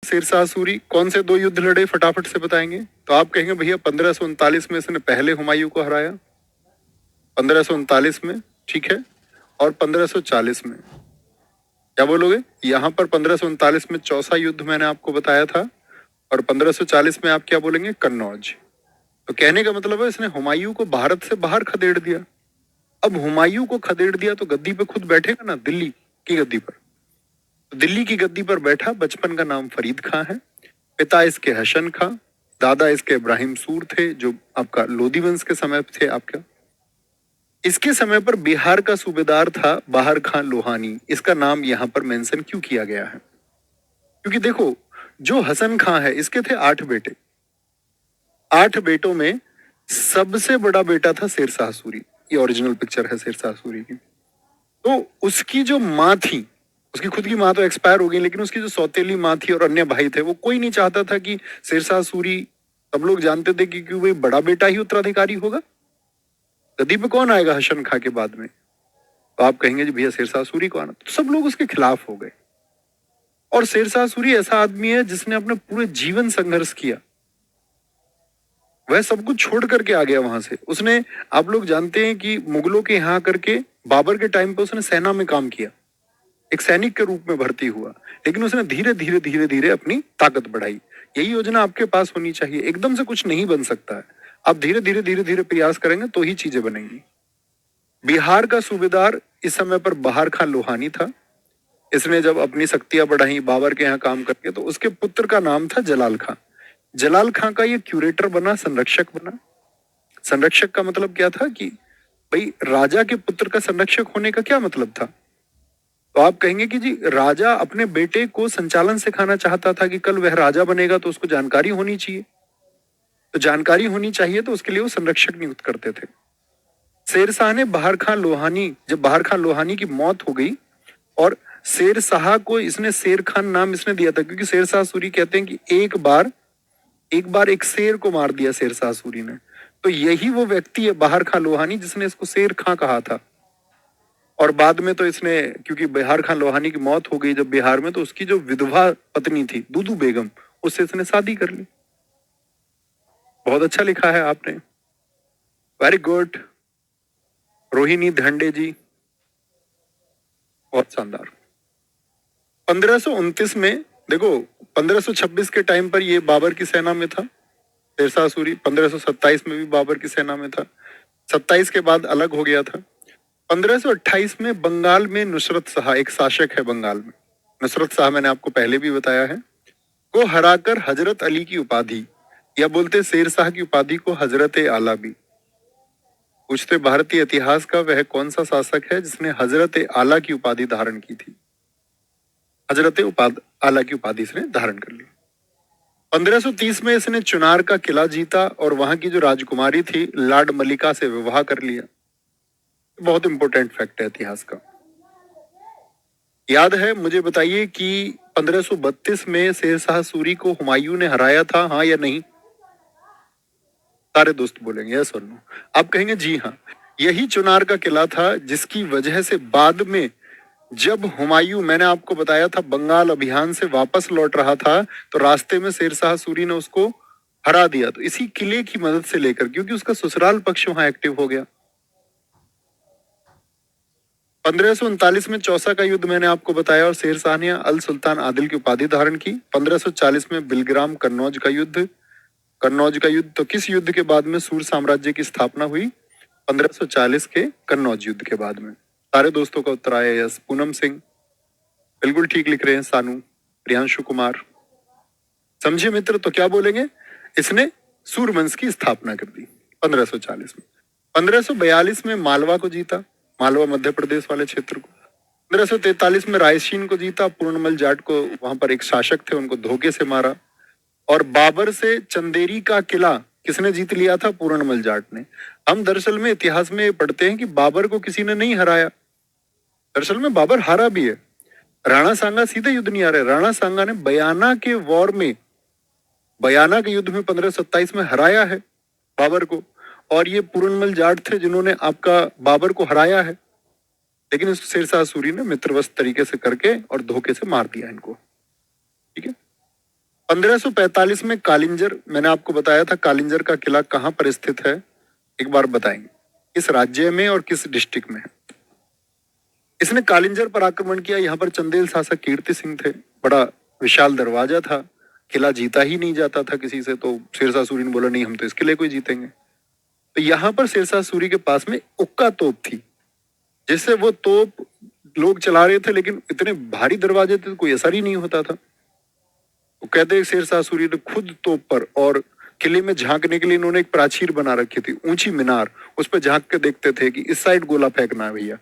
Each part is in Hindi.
शेरशाह सूरी कौन से दो युद्ध लड़े फटाफट से बताएंगे? तो आप कहेंगे भैया 1539 में इसने पहले हुमायूं को हराया, 1539 में, ठीक है, और 1540 में। क्या बोलोगे? यहां पर 1539 में चौसा युद्ध मैंने आपको बताया था, और 1540 में आप क्या बोलेंगे? कन्नौज। तो कहने का मतलब है इसने हुमायूं को भारत से बाहर खदेड़ दिया। अब हुमायूं को खदेड़ दिया तो गद्दी पे खुद बैठेगा ना, दिल्ली की गद्दी पर। तो दिल्ली की गद्दी पर बैठा, बचपन का नाम फरीद खां है, पिता इसके हसन खां, दादा इसके इब्राहिम सूर थे जो आपका लोधी वंश के समय थे आपका। इसके समय पर बिहार का सूबेदार था बाहर खां लोहानी। इसका नाम यहां पर मेंशन क्यों किया गया है? क्योंकि देखो, जो हसन खां है इसके थे 8 बेटे। 8 बेटों में सबसे बड़ा बेटा था शेरशाह सूरी। ये ओरिजिनल पिक्चर है शेरशाह सूरी की। तो उसकी जो माँ थी, उसकी खुद की माँ तो एक्सपायर हो गई, लेकिन उसकी जो सौतेली माँ थी और अन्य भाई थे, वो कोई नहीं चाहता था कि शेरशाह सूरी, सब लोग जानते थे कि भाई बड़ा बेटा ही उत्तराधिकारी होगा, गद्दी पे कौन आएगा हसन खां के बाद में? तो आप कहेंगे जी भैया शेरशाह सूरी को आना, तो सब लोग उसके खिलाफ हो गए। और शेरशाह सूरी ऐसा आदमी है जिसने अपने पूरे जीवन संघर्ष किया। वह सब कुछ छोड़ करके आ गया वहां से। उसने, आप लोग जानते हैं कि मुगलों के यहाँ करके बाबर के टाइम पे उसने सेना में काम किया, एक सैनिक के रूप में भर्ती हुआ, लेकिन उसने धीरे धीरे धीरे धीरे अपनी ताकत बढ़ाई। यही योजना आपके पास होनी चाहिए। एकदम से कुछ नहीं बन सकता है, आप धीरे धीरे धीरे धीरे प्रयास करेंगे तो ही चीजें बनेंगी। बिहार का सूबेदार इस समय पर बाहर खां लोहानी था। इसने जब अपनी शक्तियां बढ़ाई बाबर के यहाँ काम करके, तो उसके पुत्र का नाम था जलाल खां। जलाल खां का ये क्यूरेटर बना, संरक्षक बना। संरक्षक का मतलब क्या था कि भाई राजा के पुत्र का संरक्षक होने का क्या मतलब था? तो आप कहेंगे कि जी राजा अपने बेटे को संचालन सिखाना चाहता था कि कल वह राजा बनेगा तो उसको जानकारी होनी चाहिए। तो जानकारी होनी चाहिए तो उसके लिए वो संरक्षक नियुक्त करते थे। शेरशाह ने बाहर खां लोहानी, जब बाहर खां लोहानी की मौत हो गई, और शेरशाह को इसने शेर खान नाम इसने दिया था क्योंकि शेरशाह सूरी कहते हैं कि एक बार एक शेर को मार दिया शेरशाह सूरी ने। तो यही वो व्यक्ति है बाहर खां लोहानी जिसने इसको शेर खां कहा था। और बाद में तो इसने, क्योंकि बिहार खान लोहानी की मौत हो गई जब बिहार में, तो उसकी जो विधवा पत्नी थी दूदू बेगम, उससे इसने शादी कर ली। बहुत अच्छा लिखा है आपने, वेरी गुड रोहिणी धंडे जी, बहुत शानदार। 1529 में देखो, 1526 के टाइम पर ये बाबर की सेना में था शेरशाह सूरी। 1527 में भी बाबर की सेना में था। 27 के बाद अलग हो गया था। 1528 में बंगाल में नुसरत शाह, एक शासक है बंगाल में, नुसरत शाह, मैंने आपको पहले भी बताया है, को हराकर हजरत अली की उपाधि, या बोलते शेर शाह की उपाधि को हजरत आला भी। पूछते भारतीय इतिहास का वह कौन सा शासक है जिसने हजरत आला की उपाधि धारण की थी? आला की उपाधि इसने धारण कर ली। 1530 में इसने चुनार का किला जीता और वहां की जो राजकुमारी थी लाड मलिका से विवाह कर लिया। बहुत इंपॉर्टेंट फैक्ट है इतिहास का। याद है, मुझे बताइए कि 1532 में शेरशाह सूरी को हुमायूं ने हराया था, हाँ या नहीं? सारे दोस्त बोलेंगे यस और नो। आप कहेंगे जी हाँ। यही चुनार का किला था जिसकी वजह से बाद में जब हुमायूं, मैंने आपको बताया था, बंगाल अभियान से वापस लौट रहा था, तो रास्ते में शेरशाह सूरी ने उसको हरा दिया। तो इसी किले की मदद से लेकर, क्योंकि उसका ससुराल पक्ष वहां एक्टिव हो गया। 1539 में चौसा का युद्ध मैंने आपको बताया और शेरशाह ने अल सुल्तान आदिल की उपाधि धारण की। 1540 में बिलग्राम कन्नौज का युद्ध, तो किस युद्ध के बाद में सूर साम्राज्य की स्थापना हुई? 1540 के कन्नौज युद्ध के बाद में। सारे दोस्तों का उत्तर आया यस। पूनम सिंह बिल्कुल ठीक लिख रहे हैं। सानू, प्रियांशु कुमार, समझे मित्र? तो क्या बोलेंगे? इसने सूरवंश की स्थापना कर दी 1540 में। 1542 में मालवा को जीता, मालवा मध्य प्रदेश वाले क्षेत्र को। 1543 में रायसीन को जीता, पूर्णमल जाट को, वहां पर एक शासक थे, उनको धोखे से मारा। और बाबर से चंदेरी का किला किसने जीत लिया था? पूर्णमल जाट ने। हम दरअसल में इतिहास में पढ़ते हैं कि बाबर को किसी ने नहीं हराया। दरअसल में बाबर हारा भी है। राणा सांगा सीधे युद्ध नहीं आ रहे। राणा सांगा ने बयाना के वॉर में, बयाना के युद्ध में 1527 में हराया है बाबर को। और ये पूर्णमल जाट थे जिन्होंने आपका बाबर को हराया है, लेकिन इस शेरशाह सूरी ने मित्रवत तरीके से करके और धोखे से मार दिया इनको। ठीक है। 1545 में कालिंजर, मैंने आपको बताया था कालिंजर का किला कहाँ पर स्थित है, एक बार बताएंगे किस राज्य में और किस डिस्ट्रिक्ट में है। इसने कालिंजर पर आक्रमण किया। यहाँ पर चंदेल शासक कीर्ति सिंह थे। बड़ा विशाल दरवाजा था, किला जीता ही नहीं जाता था किसी से, तो शेरशाह सूरी ने बोला नहीं हम तो इसके लिए कोई जीतेंगे। तो यहाँ पर शेरशाह सूरी के पास में उक्का तोप थी, जिससे वो तोप लोग चला रहे थे, लेकिन इतने भारी दरवाजे थे तो कोई असर ही नहीं होता था। वो कहते शेरशाह सूरी ने खुद तोप पर और किले में झांकने के लिए इन्होंने एक प्राचीर बना रखी थी, ऊंची मीनार, उस पर झांक के देखते थे कि इस साइड गोला फेंकना है भैया।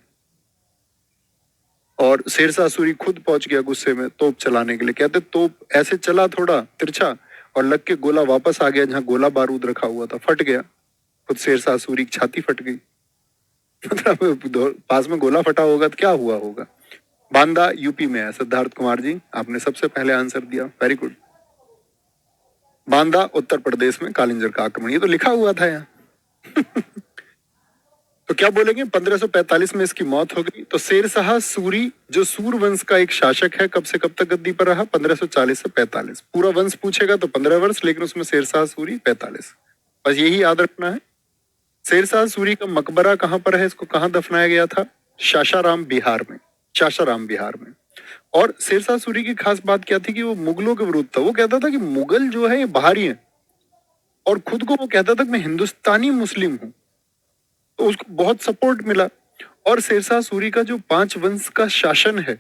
और शेरशाह सूरी खुद पहुंच गया गुस्से में तोप चलाने के लिए। कहते तोप ऐसे चला थोड़ा तिरछा और लग के गोला वापस आ गया जहां गोला बारूद रखा हुआ था, फट गया। खुद शेरशाह सूरी की छाती फट गई। मतलब पास में गोला फटा होगा तो क्या हुआ होगा। बांदा यूपी में है। सिद्धार्थ कुमार जी आपने सबसे पहले आंसर दिया, वेरी गुड। बांदा उत्तर प्रदेश में कालिंजर का आक्रमण, ये तो लिखा हुआ था यहाँ। तो क्या बोलेंगे, 1545 में इसकी मौत हो गई। तो शेरशाह सूरी जो सूर वंश का एक शासक है, कब से कब तक गद्दी पर रहा, 1540 से 45। पूरा वंश पूछेगा तो 15 वर्ष, लेकिन उसमें शेरशाह सूरी 45। बस यही याद रखना है। शेरशाह सूरी का मकबरा कहां पर है, इसको कहां दफनाया गया था, सासाराम बिहार में, सासाराम बिहार में। और शेरशाह सूरी की खास बात क्या थी कि वो मुगलों के विरुद्ध था। वो कहता था कि मुगल जो है ये बाहरी है, और खुद को वो कहता था कि मैं हिंदुस्तानी मुस्लिम हूं, तो उसको बहुत सपोर्ट मिला। और शेरशाह सूरी का जो 5 वंश का शासन है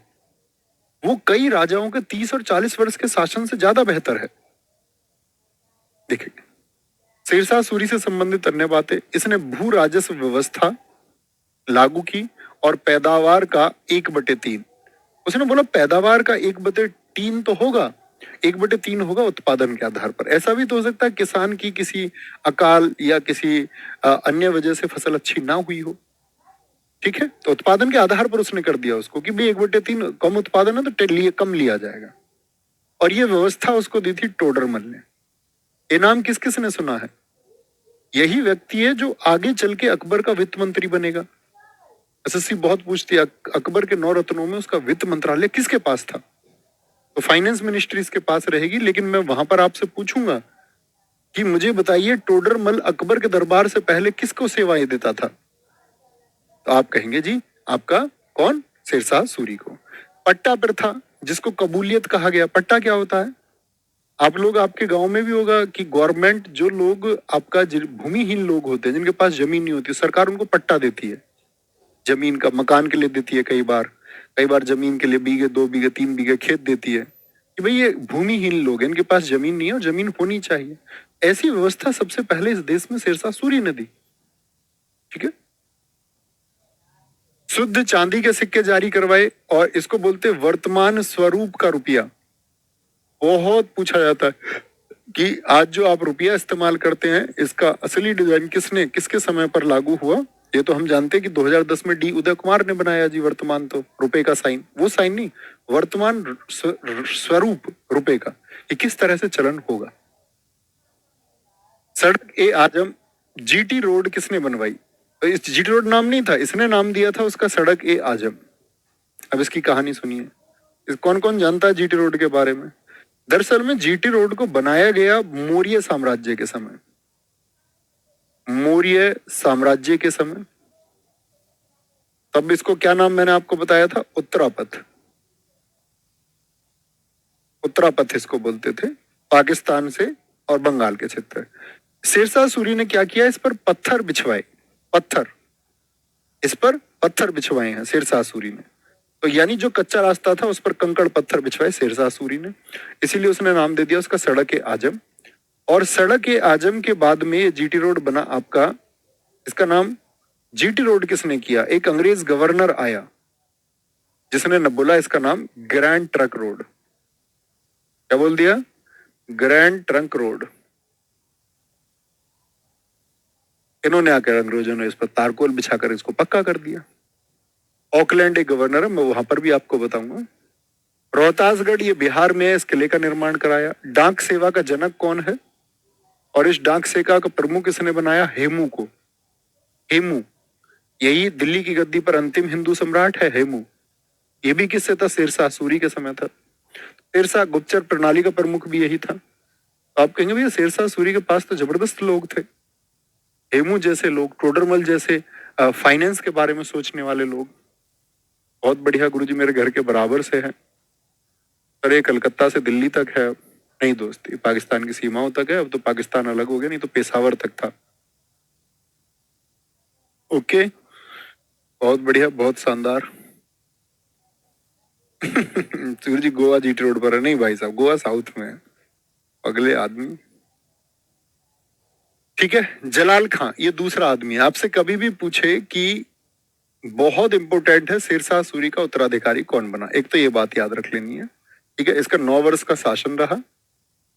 वो कई राजाओं के 30 और 40 वर्ष के शासन से ज्यादा बेहतर है। देखिए शेरशाह सूरी से संबंधित अन्य बातें, इसने भू राजस्व व्यवस्था लागू की और पैदावार का 1/3। उसने बोला पैदावार का 1/3 तो होगा, 1/3 होगा उत्पादन के आधार पर। ऐसा भी तो हो सकता है किसान की किसी अकाल या किसी अन्य वजह से फसल अच्छी ना हुई हो, ठीक है, तो उत्पादन के आधार पर उसने कर दिया उसको कि भाई 1/3 कम उत्पादन है तो लिए कम लिया जाएगा। और ये व्यवस्था उसको दी थी टोडरमल ने। ये नाम किस किस ने सुना है, यही व्यक्ति है जो आगे चल के अकबर का वित्त मंत्री बनेगा। एसएससी बहुत पूछती है अकबर के 9 रत्नों में उसका वित्त मंत्रालय किसके पास था, तो फाइनेंस मिनिस्ट्री इसके पास रहेगी। लेकिन मैं वहां पर आपसे पूछूंगा कि मुझे बताइए टोडरमल अकबर के दरबार से पहले किसको सेवाएं देता था, तो आप कहेंगे जी आपका कौन, शेरशाह सूरी को। पट्टा प्रथा जिसको कबूलियत कहा गया, पट्टा क्या होता है, आप लोग आपके गांव में भी होगा कि गवर्नमेंट जो लोग आपका भूमिहीन लोग होते हैं जिनके पास जमीन नहीं होती, सरकार उनको पट्टा देती है, जमीन का मकान के लिए देती है, कई बार जमीन के लिए बीघे 2 बीघे 3 बीघे खेत देती है कि भाई ये भूमिहीन लोग हैं, इनके पास जमीन नहीं है और जमीन होनी चाहिए। ऐसी व्यवस्था सबसे पहले इस देश में शेरशाह सूरी ने दी, ठीक है। शुद्ध चांदी के सिक्के जारी करवाए और इसको बोलते वर्तमान स्वरूप का रुपया। बहुत पूछा जाता है कि आज जो आप रुपया इस्तेमाल करते हैं इसका असली डिजाइन किसने किसके समय पर लागू हुआ। ये तो हम जानते हैं कि 2010 में डी उदय कुमार ने बनाया जी वर्तमान, तो रुपए का साइन, वो साइन नहीं, वर्तमान स्वरूप रुपए का, ये किस तरह से चलन होगा। सड़क ए आजम, जीटी रोड किसने बनवाई, तो इस जीटी रोड नाम नहीं था, इसने नाम दिया था उसका सड़क ए आजम। अब इसकी कहानी सुनिए, इस कौन कौन जानता है जीटी रोड के बारे में। दरअसल में जीटी रोड को बनाया गया मौर्य साम्राज्य के समय, मौर्य साम्राज्य के समय। तब इसको क्या नाम मैंने आपको बताया था, उत्तरापथ, उत्तरापथ इसको बोलते थे, पाकिस्तान से और बंगाल के क्षेत्र। शेरशाह सूरी ने क्या किया, इस पर पत्थर बिछवाए, पत्थर, इस पर पत्थर बिछवाए हैं शेरशाह सूरी ने। तो यानी जो कच्चा रास्ता था उस पर कंकड़ पत्थर बिछवाए शेरशाह सूरी ने, इसीलिए उसने नाम दे दिया उसका सड़क ए आजम। और सड़क ए आजम के बाद में ये जीटी रोड बना आपका। इसका नाम जीटी रोड किसने किया, एक अंग्रेज गवर्नर आया जिसने न बोला इसका नाम ग्रैंड ट्रक रोड, क्या बोल दिया, ग्रैंड ट्रंक रोड। इन्होंने आकर अंग्रेजों ने इस पर तारकोल बिछाकर इसको पक्का कर दिया। ऑकलैंड एक गवर्नर है, मैं वहां पर भी आपको बताऊंगा। रोहतासगढ़ ये बिहार में है, इस किले का निर्माण कराया। डाक सेवा का जनक कौन है, और इस डाक सेवा का प्रमुख किसने बनाया, हेमू को। हेमू, यही दिल्ली की गद्दी पर अंतिम हिंदू सम्राट है हेमू। ये भी किससे था, शेरशाह सूरी के समय था। शेरशाह गुप्तचर प्रणाली का प्रमुख भी यही था। तो आप कहेंगे भैया शेरशाह सूरी के पास तो जबरदस्त लोग थे, हेमू जैसे लोग, टोडरमल जैसे फाइनेंस के बारे में सोचने वाले लोग। बहुत बढ़िया गुरुजी, मेरे घर के बराबर से है, पर ये कलकत्ता से दिल्ली तक है। नहीं दोस्त, ये पाकिस्तान की सीमाओं तक है, अब तो पाकिस्तान अलग हो गया, नहीं तो पेशावर तक था। ओके, बहुत बढ़िया, बहुत शानदार। सूर्य जी गोवा जीटी रोड पर है? नहीं भाई साहब, गोवा साउथ में है। अगले आदमी, ठीक है, जलाल खां, ये दूसरा आदमी है। आपसे कभी भी पूछे कि बहुत इंपॉर्टेंट है शेरशाह सूरी का उत्तराधिकारी कौन बना, एक तो ये बात याद रख लेनी है, ठीक है। इसका 9 वर्ष का शासन रहा।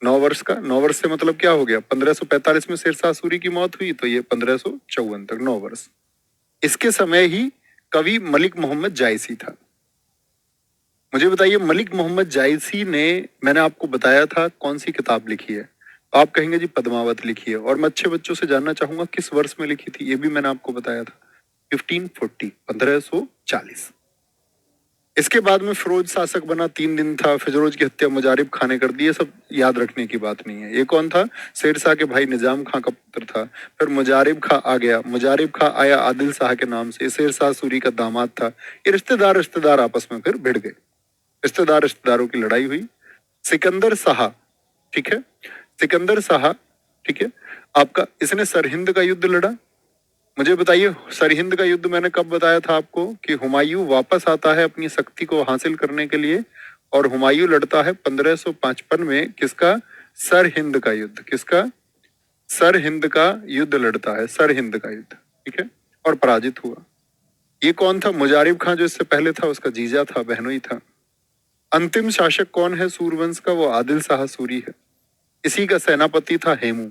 9 वर्ष का, 9 वर्ष से मतलब क्या हो गया, 1545 में शेरशाह सूरी की मौत हुई, तो ये 1554 तक 9 वर्ष। इसके समय ही कवि मलिक मोहम्मद जायसी था। मुझे बताइए, मलिक मोहम्मद जायसी ने, मैंने आपको बताया था कौन सी किताब लिखी है, तो आप कहेंगे जी पद्मावत लिखी है। और मैं अच्छे बच्चों से जानना चाहूंगा किस वर्ष में लिखी थी, ये भी मैंने आपको बताया था, 1540, 1540। इसके बाद में फिरोज शासक बना, 3 दिन था, फिरोज की हत्या मुजारिब खां ने कर दी। ये सब याद रखने की बात नहीं है। ये कौन था? शेरशाह के भाई निजाम खां का पुत्र था। फिर मुजारिब खां आ गया, मुजारिब खां आया आदिल शाह के नाम से, शेरशाह सूरी का दामाद था। ये रिश्तेदार रिश्तेदार आपस में फिर भिड़ गए, रिश्तेदार रिश्तेदारों की लड़ाई हुई। सिकंदर शाह, ठीक है, सिकंदर शाह, ठीक है, आपका, इसने सरहिंद का युद्ध लड़ा। मुझे बताइए, सरहिंद का युद्ध मैंने कब बताया था आपको, कि हुमायूं वापस आता है अपनी शक्ति को हासिल करने के लिए, और हुमायूं लड़ता है 1555 में किसका? सरहिंद का युद्ध। किसका? सरहिंद का युद्ध लड़ता है, सरहिंद का युद्ध, ठीक है, और पराजित हुआ। ये कौन था? मुजारिब खां जो इससे पहले था, उसका जीजा था, बहनोई था। अंतिम शासक कौन है सूरवंश का? वो आदिल शाह सूरी है। इसी का सेनापति था हेमू,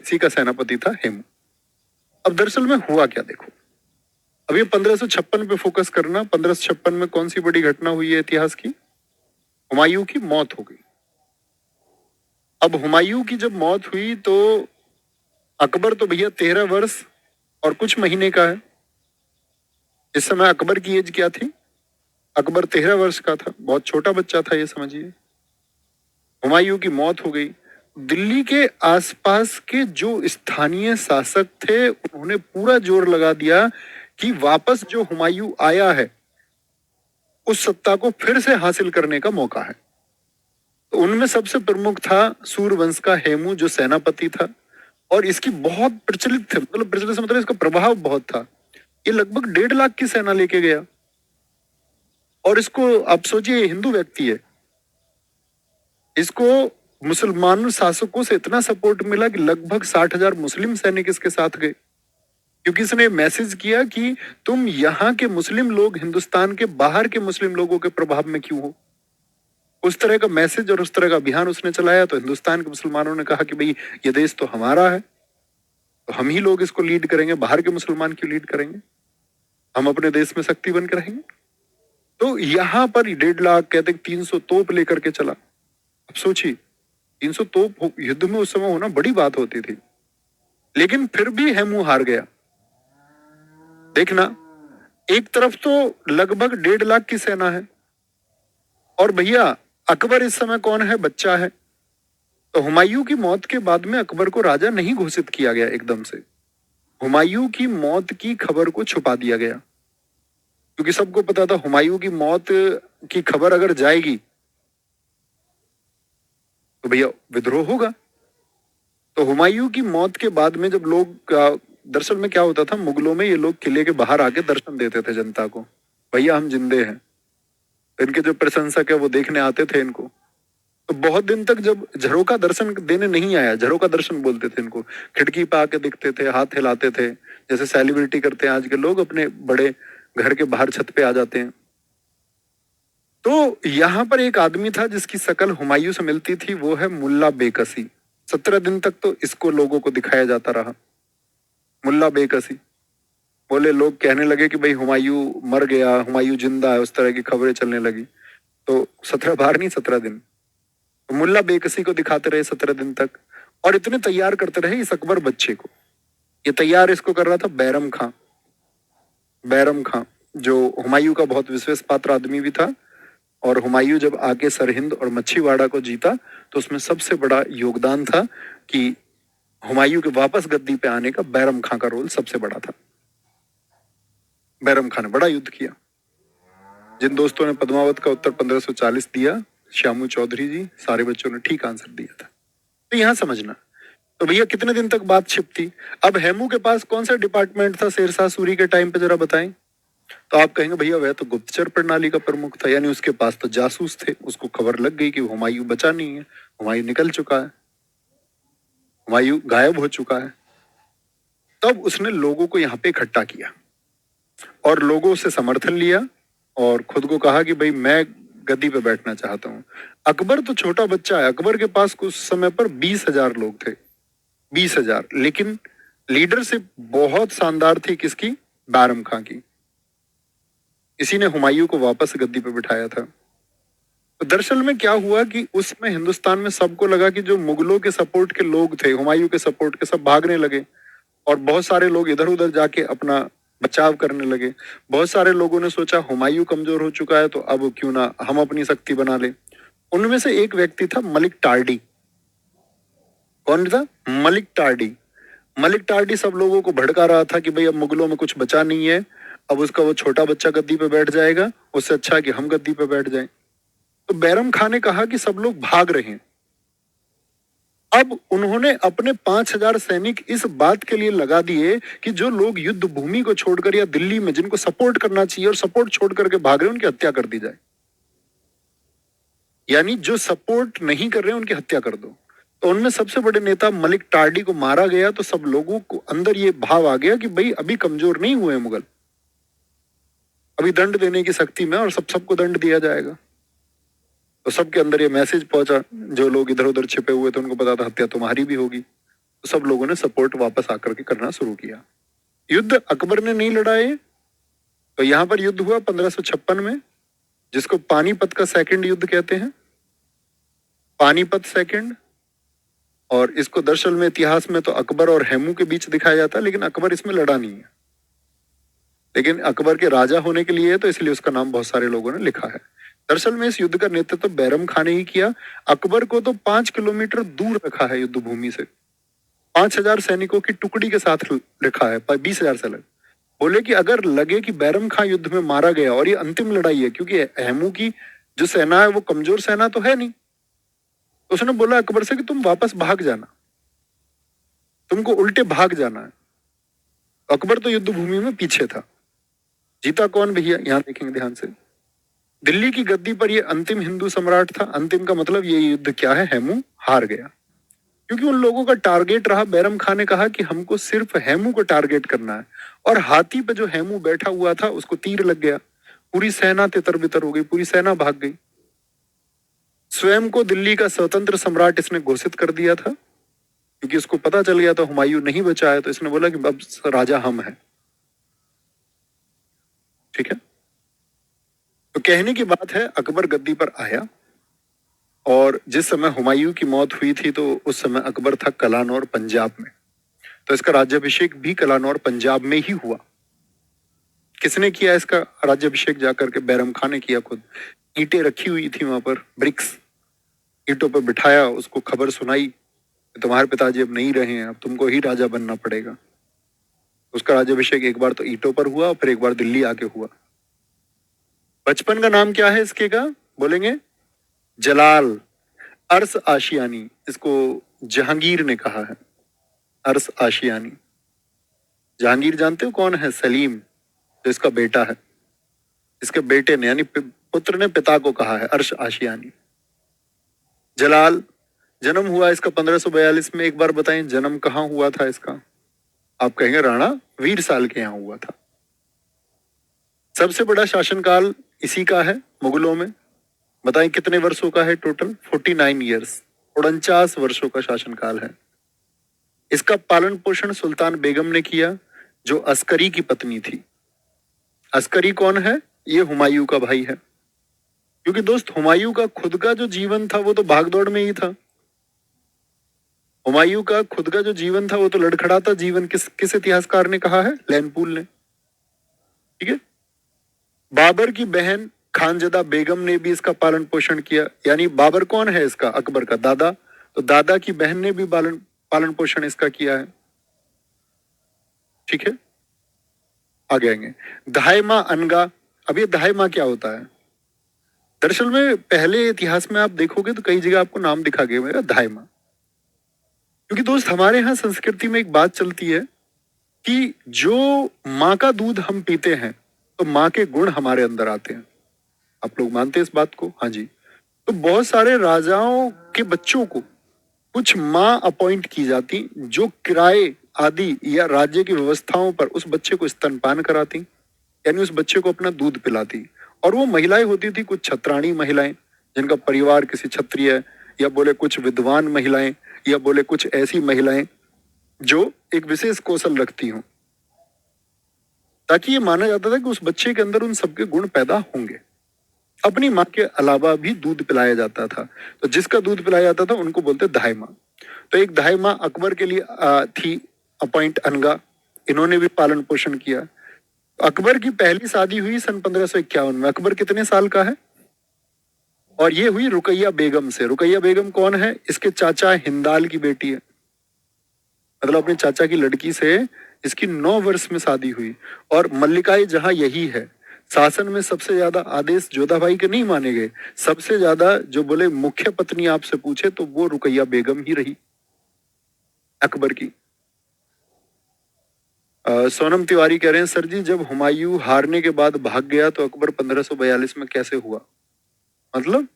इसी का सेनापति था हेमू। अब दरअसल में हुआ क्या, देखो, अब ये 1556 पे फोकस करना। 1556 में कौन सी बड़ी घटना हुई है इतिहास की? हुमायूं की मौत हो गई। अब हुमायूं की जब मौत हुई तो अकबर तो भैया 13 वर्ष और कुछ महीने का है। इस समय अकबर की एज क्या थी? अकबर 13 वर्ष का था, बहुत छोटा बच्चा था, ये समझिए। हुमायूं की मौत हो गई। दिल्ली के आसपास के जो स्थानीय शासक थे, उन्होंने पूरा जोर लगा दिया कि वापस जो हुमायूं आया है, उस सत्ता को फिर से हासिल करने का मौका है। तो उनमें सबसे प्रमुख था सूरवंश का हेमू, जो सेनापति था, और इसकी बहुत प्रचलित थे, मतलब प्रचलित से मतलब इसका प्रभाव बहुत था। ये लगभग 1.5 लाख की सेना लेके गया, और इसको आप सोचिए, हिंदू व्यक्ति है, इसको मुसलमान शासकों से इतना सपोर्ट मिला कि लगभग 60,000 मुस्लिम सैनिक इसके साथ गए, क्योंकि इसने मैसेज किया कि तुम यहाँ के मुस्लिम लोग हिंदुस्तान के बाहर के मुस्लिम लोगों के प्रभाव में क्यों हो। उस तरह का मैसेज और उस तरह का अभियान उसने चलाया। तो हिंदुस्तान के मुसलमानों ने कहा कि भाई ये देश तो हमारा है, तो हम ही लोग इसको लीड करेंगे, बाहर के मुसलमान क्यों लीड करेंगे, हम अपने देश में शक्ति बन के रहेंगे। तो यहाँ पर 1.5 लाख, कहते 300 तोप लेकर के चला। अब सोचिए, 300 तोप युद्ध में उस समय होना बड़ी बात होती थी, लेकिन फिर भी हेमू हार गया। देखना, एक तरफ तो लगभग 1.5 लाख की सेना है, और भैया अकबर इस समय कौन है? बच्चा है। तो हुमायूं की मौत के बाद में अकबर को राजा नहीं घोषित किया गया एकदम से, हुमायूं की मौत की खबर को छुपा दिया गया, क्योंकि सबको पता था हुमायूं की मौत की खबर अगर जाएगी तो भैया विद्रोह होगा। तो हुमायूं की मौत के बाद में जब लोग, दरअसल में क्या होता था, मुगलों में ये लोग किले के बाहर आके दर्शन देते थे जनता को, भैया हम जिंदे हैं। इनके जो प्रशंसक है वो देखने आते थे इनको। तो बहुत दिन तक जब झरोका दर्शन देने नहीं आया, झरोका दर्शन बोलते थे इनको, खिड़की पे आके दिखते थे, हाथ हिलाते थे, जैसे सेलिब्रिटी करते हैं आज के लोग, अपने बड़े घर के बाहर छत पे आ जाते हैं। तो यहाँ पर एक आदमी था जिसकी शकल हुमायूं से मिलती थी, वो है मुल्ला बेकसी। 17 दिन तक तो इसको लोगों को दिखाया जाता रहा, मुल्ला बेकसी। बोले, लोग कहने लगे कि भाई हुमायूं मर गया, हुमायूं जिंदा है, उस तरह की खबरें चलने लगी। तो 17 बार नहीं, 17 दिन तो मुल्ला बेकसी को दिखाते रहे 17 दिन तक, और इतने तैयार करते रहे इस अकबर बच्चे को। ये तैयार इसको कर रहा था बैरम खां, बैरम खां जो हुमायूं का बहुत विश्वास पात्र आदमी भी था, और हुमायूं जब आके सरहिंद और मच्छीवाड़ा को जीता तो उसमें सबसे बड़ा योगदान था कि हुमायूं के वापस गद्दी पे आने का बैरम खां का रोल सबसे बड़ा था। बैरम खां ने बड़ा युद्ध किया। जिन दोस्तों ने पद्मावत का उत्तर 1540 दिया, श्यामू चौधरी जी, सारे बच्चों ने ठीक आंसर दिया था। तो यहां समझना, तो भैया कितने दिन तक बात छिपती। अब हेमू के पास कौन सा डिपार्टमेंट था शेरशाह सूरी के टाइम पे, जरा बताएं। तो आप कहेंगे भैया वह तो गुप्तचर प्रणाली का प्रमुख था, यानी उसके पास तो जासूस थे, उसको खबर लग गई कि हुमायूं बचा नहीं है, हुमायूं निकल चुका है, हुमायूं गायब हो चुका है। तब उसने लोगों को यहाँ पे इकट्ठा किया और लोगों से समर्थन लिया और खुद को कहा कि भाई मैं गद्दी पे बैठना चाहता हूँ। अकबर तो छोटा बच्चा है, अकबर के पास कुछ समय पर 20,000 लोग थे, 20,000, लेकिन लीडरशिप बहुत शानदार थी किसकी, बैरम खां की। इसी ने हुमायूं को वापस गद्दी पे बिठाया था। तो दरअसल में क्या हुआ कि उसमें हिंदुस्तान में सबको लगा कि जो मुगलों के सपोर्ट के लोग थे, हुमायूं के सपोर्ट के, सब भागने लगे और बहुत सारे लोग इधर उधर जाके अपना बचाव करने लगे। बहुत सारे लोगों ने सोचा हुमायूं कमजोर हो चुका है तो अब क्यों ना हम अपनी शक्ति बना ले। उनमें से एक व्यक्ति था मलिक टार्डी। कौन था? मलिक टार्डी। मलिक टार्डी सब लोगों को भड़का रहा था कि भाई अब मुगलों में कुछ बचा नहीं है, अब उसका वो छोटा बच्चा गद्दी पे बैठ जाएगा, उससे अच्छा है कि हम गद्दी पे बैठ जाएं। तो बैरम खां ने कहा कि सब लोग भाग रहे हैं। अब उन्होंने अपने 5,000 सैनिक इस बात के लिए लगा दिए कि जो लोग युद्ध भूमि को छोड़कर या दिल्ली में जिनको सपोर्ट करना चाहिए और सपोर्ट छोड़ करके भाग रहे हैं उनकी हत्या कर दी जाए, यानी जो सपोर्ट नहीं कर रहे हैं उनकी हत्या कर दो। तो उनमें सबसे बड़े नेता मलिक टार्डी को मारा गया। तो सब लोगों को अंदर ये भाव आ गया कि भाई अभी कमजोर नहीं हुए मुगल, अभी दंड देने की शक्ति में, और सबको दंड दिया जाएगा। तो सबके अंदर ये मैसेज पहुंचा, जो लोग इधर उधर छिपे हुए थे उनको पता था हत्या तुम्हारी भी होगी। तो सब लोगों ने सपोर्ट वापस आकर के करना शुरू किया। युद्ध अकबर ने नहीं लड़ाए। तो यहां पर युद्ध हुआ 1556 में, जिसको पानीपत का सेकंड युद्ध कहते हैं, पानीपत सेकंड। और इसको दरअसल में इतिहास में तो अकबर और हेमू के बीच दिखाया जाता है, लेकिन अकबर इसमें लड़ा नहीं है, लेकिन अकबर के राजा होने के लिए है तो इसलिए उसका नाम बहुत सारे लोगों ने लिखा है। दरअसल में इस युद्ध का नेतृत्व बैरम खां ने ही किया। अकबर को तो 5 किलोमीटर दूर रखा है युद्ध भूमि से, 5,000 सैनिकों की टुकड़ी के साथ रखा है, 20,000 से लग। बोले कि अगर लगे कि बैरम खां युद्ध में मारा गया और ये अंतिम लड़ाई है, क्योंकि हेमू की जो सेना है वो कमजोर सेना तो है नहीं, तो उसने बोला अकबर से कि तुम वापस भाग जाना, तुमको उल्टे भाग जाना है। अकबर तो युद्ध भूमि में पीछे था। जीता कौन भैया, यहां देखेंगे ध्यान से। दिल्ली की गद्दी पर ये अंतिम हिंदू सम्राट था। अंतिम का मतलब ये युद्ध क्या है, हेमू हार गया, क्योंकि उन लोगों का टारगेट रहा, बैरम खां ने कहा कि हमको सिर्फ हेमू को टारगेट करना है, और हाथी पे जो हेमू बैठा हुआ था उसको तीर लग गया, पूरी सेना तितर बितर हो गई, पूरी सेना भाग गई। स्वयं को दिल्ली का स्वतंत्र सम्राट इसने घोषित कर दिया था, क्योंकि उसको पता चल गया था हुमायूं नहीं बचा है, तो इसने बोला कि अब राजा हम हैं। ठीक है, तो कहने की बात है अकबर गद्दी पर आया, और जिस समय हुमायूं की मौत हुई थी तो उस समय अकबर था कलानौर पंजाब में। तो इसका राज्याभिषेक भी कलानौर पंजाब में ही हुआ। किसने किया इसका राज्याभिषेक? जाकर के बैरम खां ने किया खुद। ईंटें रखी हुई थी वहां पर, ब्रिक्स, ईंटों पर बिठाया, उसको खबर सुनाई तुम्हारे पिताजी अब नहीं रहे हैं, अब तुमको ही राजा बनना पड़ेगा। उसका राज्याभिषेक एक बार तो ईंटों पर हुआ और फिर एक बार दिल्ली आके हुआ। बचपन का नाम क्या है इसके का, बोलेंगे? जलाल अरस आशियानी, इसको जहांगीर ने कहा है, अरस आशियानी। जहांगीर जानते हो कौन है? सलीम, जो इसका बेटा है, इसके बेटे ने यानी पुत्र ने पिता को कहा है अरस आशियानी। जलाल जन्म हुआ इसका 1542 में। एक बार बताएं जन्म कहाँ हुआ था इसका? आप कहेंगे राणा वीर साल के यहाँ हुआ था। सबसे बड़ा शासनकाल इसी का है मुगलों में। बताएं कितने वर्षों का है टोटल? 49 ईयर्स, 49 वर्षों का शासनकाल है। इसका पालन पोषण सुल्तान बेगम ने किया, जो अस्करी की पत्नी थी। अस्करी कौन है? ये हुमायूं का भाई है। क्योंकि दोस्त हुमायूं का खुद का जो जीवन था वो तो भागदौड़ में ही था। हुमायूं का खुद का जो जीवन था वो तो लड़खड़ाता जीवन, किस इतिहासकार ने कहा है? लैनपूल ने। ठीक है, बाबर की बहन खानजदा बेगम ने भी इसका पालन पोषण किया। यानी बाबर कौन है इसका? अकबर का दादा। तो दादा की बहन ने भी पालन पालन पोषण इसका किया है। ठीक है, आगे आएंगे। दहाई माँ अनगा। अब ये दहाई माँ क्या होता है? दरअसल में पहले इतिहास में आप देखोगे तो कई जगह आपको नाम दिखा गया मेरा दहाई माँ। क्योंकि दोस्त हमारे यहाँ संस्कृति में एक बात चलती है कि जो माँ का दूध हम पीते हैं तो माँ के गुण हमारे अंदर आते हैं। आप लोग मानते हैं इस बात को? हाँ जी। तो बहुत सारे राजाओं के बच्चों को कुछ माँ अपॉइंट की जाती जो किराए आदि या राज्य की व्यवस्थाओं पर उस बच्चे को स्तनपान कराती, यानी उस बच्चे को अपना दूध पिलाती। और वो महिलाएं होती थी कुछ छत्राणी महिलाएं जिनका परिवार किसी क्षत्रिय है, या बोले कुछ विद्वान महिलाएं, या बोले कुछ ऐसी महिलाएं जो एक विशेष कौशल रखती हों, ताकि ये माना जाता था कि उस बच्चे के अंदर उन सबके गुण पैदा होंगे। अपनी माँ के अलावा भी दूध पिलाया जाता था। तो जिसका दूध पिलाया जाता था उनको बोलते दहाई माँ। तो एक दहाई माँ अकबर के लिए थी अपॉइंट अनगा। इन्होंने भी पालन पोषण किया। अकबर की पहली शादी हुई सन 1551 में। अकबर कितने साल का है? और ये हुई रुकैया बेगम से। रुकैया बेगम कौन है? इसके चाचा हिंदाल की बेटी है। मतलब अपने चाचा की लड़की से इसकी 9 वर्ष में शादी हुई। और मल्लिकाए जहां यही है। शासन में सबसे ज्यादा आदेश जोधाबाई के नहीं माने गए। सबसे ज्यादा जो बोले मुख्य पत्नी आपसे पूछे तो वो रुकैया बेगम ही रही अकबर की। सोनम तिवारी कह रहे हैं सर जी, जब हुमायूं हारने के बाद भाग गया तो अकबर 1542 में कैसे हुआ? मतलब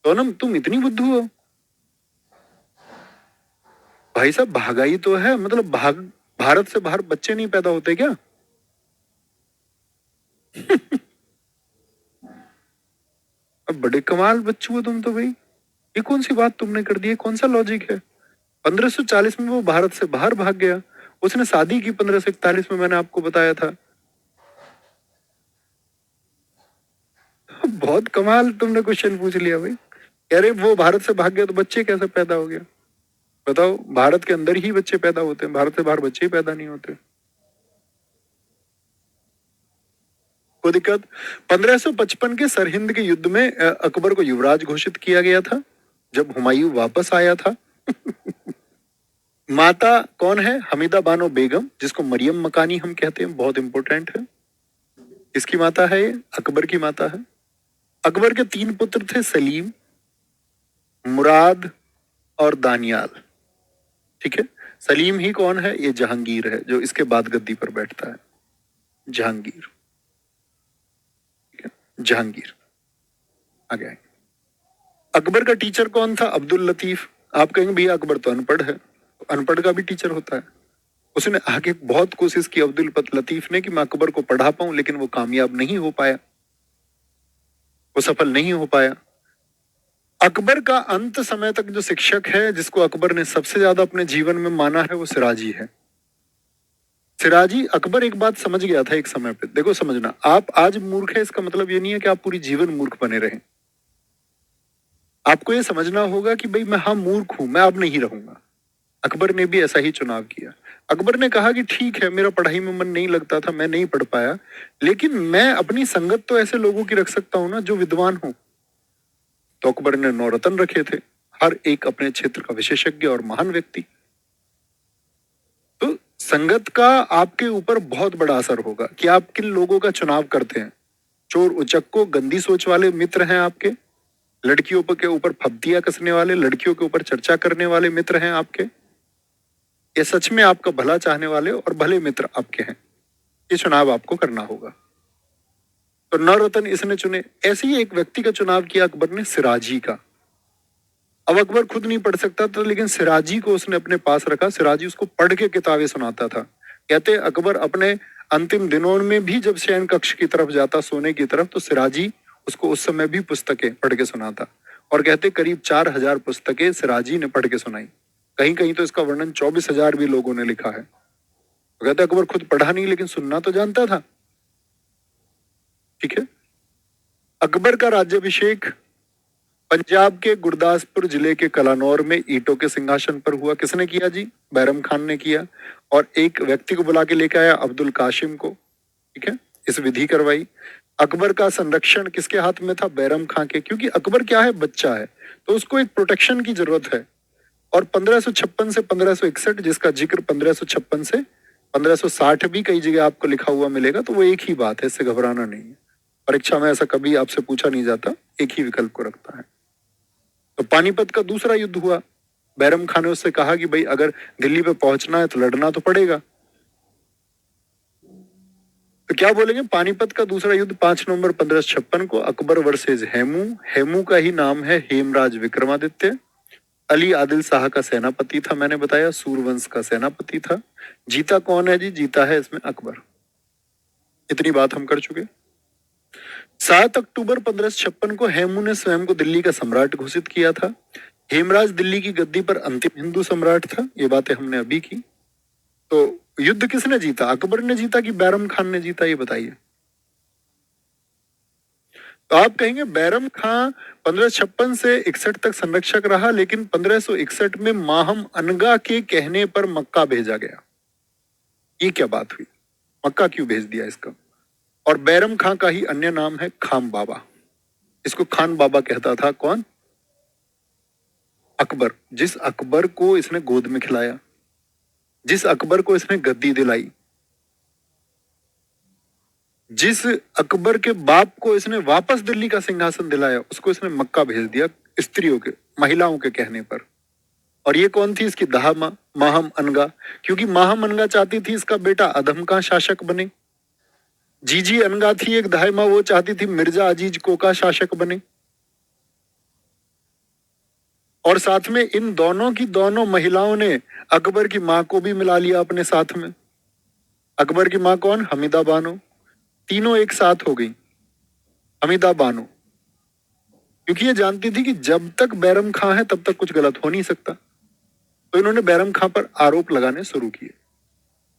सोनम तुम इतनी बुद्धू हो? भाई साहब भागा ही तो है। मतलब भारत से बाहर बच्चे नहीं पैदा होते क्या? अब बड़े कमाल बच्चू हो तुम तो भाई। ये कौन सी बात तुमने कर दी है? कौन सा लॉजिक है? 1540 में वो भारत से बाहर भाग गया। उसने शादी की 1541 में, मैंने आपको बताया था। बहुत कमाल तुमने क्वेश्चन पूछ लिया भाई। कह रहे वो भारत से भाग गया तो बच्चे कैसे पैदा हो गया? बताओ, भारत के अंदर ही बच्चे पैदा होते हैं, भारत से बाहर बच्चे ही पैदा नहीं होते। कोई दिक्कत? 1555 के सरहिंद के युद्ध में अकबर को युवराज घोषित किया गया था जब हुमायूं वापस आया था। माता कौन है? हमीदा बानो बेगम, जिसको मरियम मकानी हम कहते हैं, बहुत इंपॉर्टेंट है। किसकी माता है ये? अकबर की माता है। अकबर के 3 पुत्र थे, सलीम, मुराद और दानियाल। ठीक है, सलीम ही कौन है? ये जहांगीर है जो इसके बाद गद्दी पर बैठता है। जहांगीर, जहांगीर। आ गए। अकबर का टीचर कौन था? अब्दुल लतीफ। आप कहेंगे भैया अकबर तो अनपढ़ है। तो अनपढ़ का भी टीचर होता है। उसने आगे बहुत कोशिश की अब्दुल लतीफ ने कि मैं अकबर को पढ़ा पाऊं, लेकिन वो कामयाब नहीं हो पाया, वो सफल नहीं हो पाया। अकबर का अंत समय तक जो शिक्षक है जिसको अकबर ने सबसे ज्यादा अपने जीवन में माना है वो सिराजी है। सिराजी, अकबर एक बात समझ गया था एक समय पे। देखो समझना, आप आज मूर्ख है इसका मतलब ये नहीं है कि आप पूरी जीवन मूर्ख बने रहें। आपको ये समझना होगा कि भाई मैं हाँ मूर्ख हूं, मैं अब नहीं रहूंगा। अकबर ने भी ऐसा ही चुनाव किया। अकबर ने कहा कि ठीक है, मेरा पढ़ाई में मन नहीं लगता था, मैं नहीं पढ़ पाया, लेकिन मैं अपनी संगत तो ऐसे लोगों की रख सकता हूं ना जो विद्वान हो। तो अकबर ने 9 रत्न रखे थे, हर एक अपने क्षेत्र का विशेषज्ञ और महान व्यक्ति। तो संगत का आपके ऊपर बहुत बड़ा असर होगा कि आप किन लोगों का चुनाव करते हैं। चोर उचक्को गंदी सोच वाले मित्र हैं आपके, लड़कियों के ऊपर फब्तियां कसने वाले, लड़कियों के ऊपर चर्चा करने वाले मित्र हैं आपके, ये सच में आपका भला चाहने वाले और भले मित्र आपके हैं। ये चुनाव आपको करना होगा। तो 9 रत्न इसने चुने। ऐसे ही एक व्यक्ति का चुनाव किया अकबर ने, सिराजी का। अब अकबर खुद नहीं पढ़ सकता था, लेकिन सिराजी को उसने अपने पास रखा। सिराजी उसको पढ़ के किताबें सुनाता था। कहते अकबर अपने अंतिम दिनों में भी जब शयन कक्ष की तरफ जाता, सोने की तरफ, तो सिराजी उसको उस समय भी पुस्तकें पढ़ के सुनाता। और कहते करीब 4000 पुस्तकें सिराजी ने पढ़ के सुनाई। कहीं कहीं तो इसका वर्णन 24,000 भी लोगों ने लिखा है। तो कहते अकबर खुद पढ़ा नहीं लेकिन सुनना तो जानता था। ठीक है, अकबर का राज्याभिषेक पंजाब के गुरदासपुर जिले के कलानौर में ईंटों के सिंहासन पर हुआ। किसने किया जी? बैरम खान ने किया। और एक व्यक्ति को बुला के लेके आया, अब्दुल काशिम को। ठीक है, इस विधि करवाई। अकबर का संरक्षण किसके हाथ में था? बैरम खां के, क्योंकि अकबर क्या है, बच्चा है, तो उसको एक प्रोटेक्शन की जरूरत है। और 1556 से 1561 जिसका जिक्र 1556 से 1560 भी कई जगह आपको लिखा हुआ मिलेगा, तो वो एक ही बात है, इससे घबराना नहीं है। परीक्षा में ऐसा कभी आपसे पूछा नहीं जाता, एक ही विकल्प को रखता है। तो पानीपत का दूसरा युद्ध हुआ। बैरम खान ने उससे कहा कि भाई अगर दिल्ली पे पहुंचना है तो लड़ना तो पड़ेगा। तो क्या बोलेंगे, पानीपत का दूसरा युद्ध 5 नवंबर 1556 को, अकबर वर्सेज हेमू। हेमू का ही नाम है हेमराज विक्रमादित्य। अली आदिल शाह का सेनापति था, मैंने बताया सूरवंश का सेनापति था। जीता कौन है जी? जीता है इसमें अकबर। इतनी बात हम कर चुके। 7 अक्टूबर 1556 को हेमू ने स्वयं को दिल्ली का सम्राट घोषित किया था। हेमराज दिल्ली की गद्दी पर अंतिम हिंदू सम्राट था, ये बातें हमने अभी की। तो युद्ध किसने जीता? अकबर ने जीता कि बैरम खान ने जीता, ये बताइए। तो आप कहेंगे बैरम खां 1556 से 61 तक संरक्षक रहा, लेकिन 1561 में माहम अनगा के कहने पर मक्का भेजा गया। ये क्या बात हुई? मक्का क्यों भेज दिया इसका? और बैरम खां का ही अन्य नाम है खाम बाबा। इसको खान बाबा कहता था कौन? अकबर। जिस अकबर को इसने गोद में खिलाया, जिस अकबर को इसने गद्दी दिलाई, जिस अकबर के बाप को इसने वापस दिल्ली का सिंहासन दिलाया, उसको इसने मक्का भेज दिया स्त्रियों के, महिलाओं के कहने पर। और ये कौन थी? इसकी दाह माहम अनगा, क्योंकि माहम अनगा चाहती थी इसका बेटा अधम का शासक बने। जीजी अनगा थी एक दाहिमा, वो चाहती थी मिर्जा अजीज को का शासक बने। और साथ में इन दोनों की दोनों महिलाओं ने अकबर की मां को भी मिला लिया अपने साथ में। अकबर की मां कौन? हमीदा बानो। तीनों एक साथ हो गई, हमीदा बानो, क्योंकि ये जानती थी कि जब तक बैरम खां है तब तक कुछ गलत हो नहीं सकता। तो इन्होंने बैरम खां पर आरोप लगाने शुरू किए,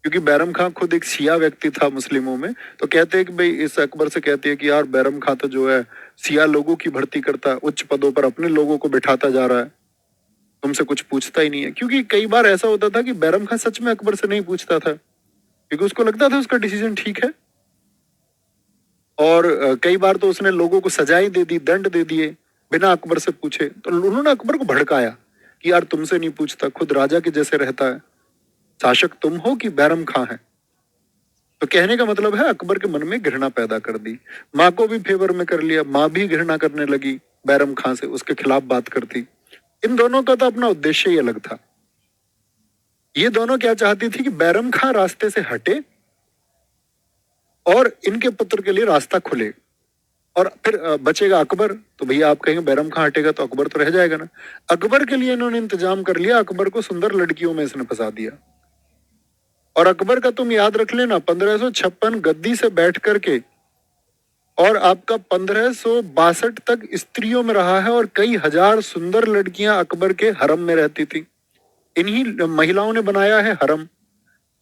क्योंकि बैरम खां खुद एक शिया व्यक्ति था मुस्लिमों में। तो कहते हैं कि भाई इस अकबर से कहती है कि यार बैरम खां तो जो है शिया लोगों की भर्ती करता है, उच्च पदों पर अपने लोगों को बिठाता जा रहा है, तुमसे कुछ पूछता ही नहीं है। क्योंकि कई बार ऐसा होता था कि बैरम खां सच में अकबर से नहीं पूछता था, क्योंकि उसको लगता था उसका डिसीजन ठीक है। और कई बार तो उसने लोगों को सजाएं दे दी, दंड दे दिए बिना अकबर से पूछे। तो उन्होंने अकबर को भड़काया कि यार तुमसे नहीं पूछता, खुद राजा के जैसे रहता है, शासक तुम हो कि बैरम खां है। तो कहने का मतलब है अकबर के मन में घृणा पैदा कर दी। माँ को भी फेवर में कर लिया, माँ भी घृणा करने लगी बैरम खां से, उसके खिलाफ बात करती। इन दोनों का तो अपना उद्देश्य ही अलग था। ये दोनों क्या चाहती थी कि बैरम खां रास्ते से हटे और इनके पुत्र के लिए रास्ता खुले, और फिर बचेगा अकबर। तो भैया आप कहेंगे बैरम खां हटेगा तो अकबर तो रह जाएगा ना। अकबर के लिए इन्होंने इंतजाम कर लिया, अकबर को सुंदर लड़कियों में इसने फंसा दिया। और अकबर का तुम याद रख लेना, 1556 गद्दी से बैठ करके और आपका 1562 तक स्त्रियों में रहा है, और कई हजार सुंदर लड़कियां अकबर के हरम में रहती थी। इन्हीं महिलाओं ने बनाया है हरम।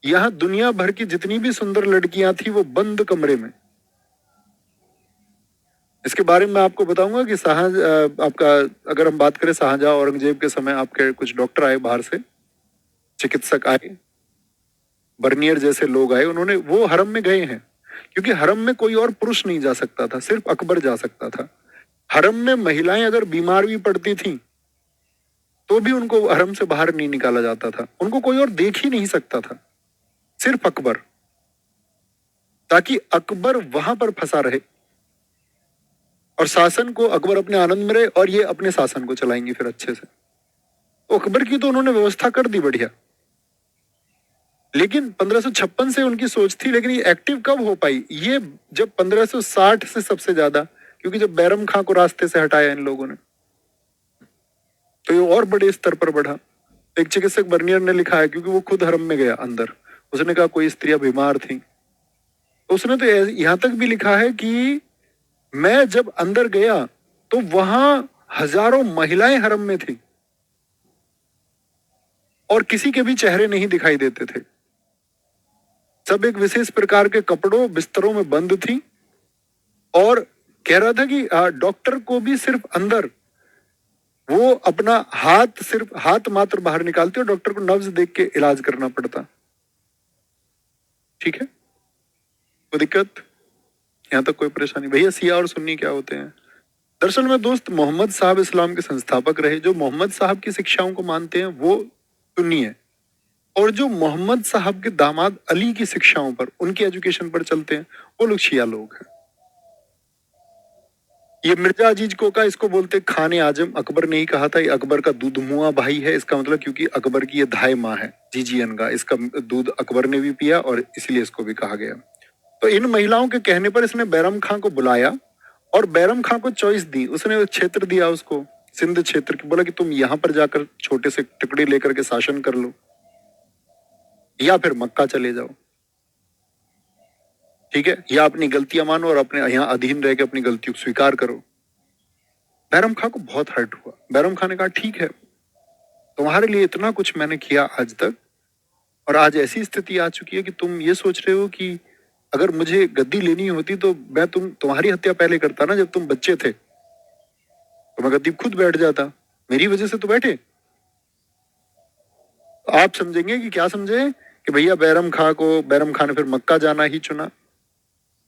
यहां दुनिया भर की जितनी भी सुंदर लड़कियां थी वो बंद कमरे में। इसके बारे में मैं आपको बताऊंगा कि आपका अगर हम बात करें शाहजहां औरंगजेब के समय, आपके कुछ डॉक्टर आए बाहर से, चिकित्सक आए, बर्नियर जैसे लोग आए, उन्होंने वो हरम में गए हैं, क्योंकि हरम में कोई और पुरुष नहीं जा सकता था, सिर्फ अकबर जा सकता था। हरम में महिलाएं अगर बीमार भी पड़ती थी तो भी उनको हरम से बाहर नहीं निकाला जाता था, उनको कोई और देख ही नहीं सकता था, सिर्फ अकबर, ताकि अकबर वहां पर फंसा रहे और शासन को अकबर अपने आनंद में रहे और ये अपने शासन को चलाएंगे फिर अच्छे से। तो अकबर की तो उन्होंने व्यवस्था कर दी बढ़िया। लेकिन 1556 से उनकी सोच थी, लेकिन ये एक्टिव कब हो पाई? ये जब 1560 से सबसे ज्यादा, क्योंकि जब बैरम खां को रास्ते से हटाया इन लोगों ने, तो ये और बड़े स्तर पर बढ़ा। एक चिकित्सक बर्नियर ने लिखा है, क्योंकि वो खुद हरम में गया अंदर, उसने कहा कोई स्त्रियां बीमार थी, तो उसने तो यहां तक भी लिखा है कि मैं जब अंदर गया तो वहां हजारों महिलाएं हरम में थी और किसी के भी चेहरे नहीं दिखाई देते थे, सब एक विशेष प्रकार के कपड़ों बिस्तरों में बंद थी। और कह रहा था कि डॉक्टर को भी सिर्फ अंदर वो अपना सिर्फ हाथ मात्र बाहर निकालते और डॉक्टर को नब्ज देख के इलाज करना पड़ता। ठीक है, कोई दिक्कत? यहाँ तक कोई परेशानी? भैया सिया और सुन्नी क्या होते हैं? दरअसल में दोस्त, मोहम्मद साहब इस्लाम के संस्थापक रहे। जो मोहम्मद साहब की शिक्षाओं को मानते हैं वो सुन्नी है, और जो मोहम्मद साहब के दामाद अली की शिक्षाओं पर, उनकी एजुकेशन पर चलते हैं, वो लोग शिया लोग हैं। ये मिर्जा अजीज कोका इसको बोलते खाने आजम। अकबर ने ही कहा था ये अकबर का दूध मुआ भाई है। इसका मतलब क्योंकि अकबर की ये धाय माँ है जीजीएन का, इसका दूध अकबर ने भी पिया और इसलिए इसको भी कहा गया। तो इन महिलाओं के कहने पर इसने बैरम खां को बुलाया और बैरम खां को चॉइस दी। उसने एक क्षेत्र दिया उसको, सिंध क्षेत्र की, बोला कि तुम यहां पर जाकर छोटे से टुकड़े लेकर के शासन कर लो या फिर मक्का चले जाओ, ठीक है, या अपनी गलतियां मानो और अपने यहाँ अधीन रह के अपनी गलतियों को स्वीकार करो। बैरम खां को बहुत हर्ट हुआ। बैरम खां ने कहा ठीक है, तुम्हारे लिए इतना कुछ मैंने किया आज तक, और आज ऐसी स्थिति आ चुकी है कि तुम ये सोच रहे हो कि अगर मुझे गद्दी लेनी होती तो मैं तुम्हारी हत्या पहले करता ना, जब तुम बच्चे थे तो मैं गद्दी खुद बैठ जाता, मेरी वजह से तो बैठे। तो आप समझेंगे कि क्या समझे कि भैया बैरम खां ने फिर मक्का जाना ही चुना,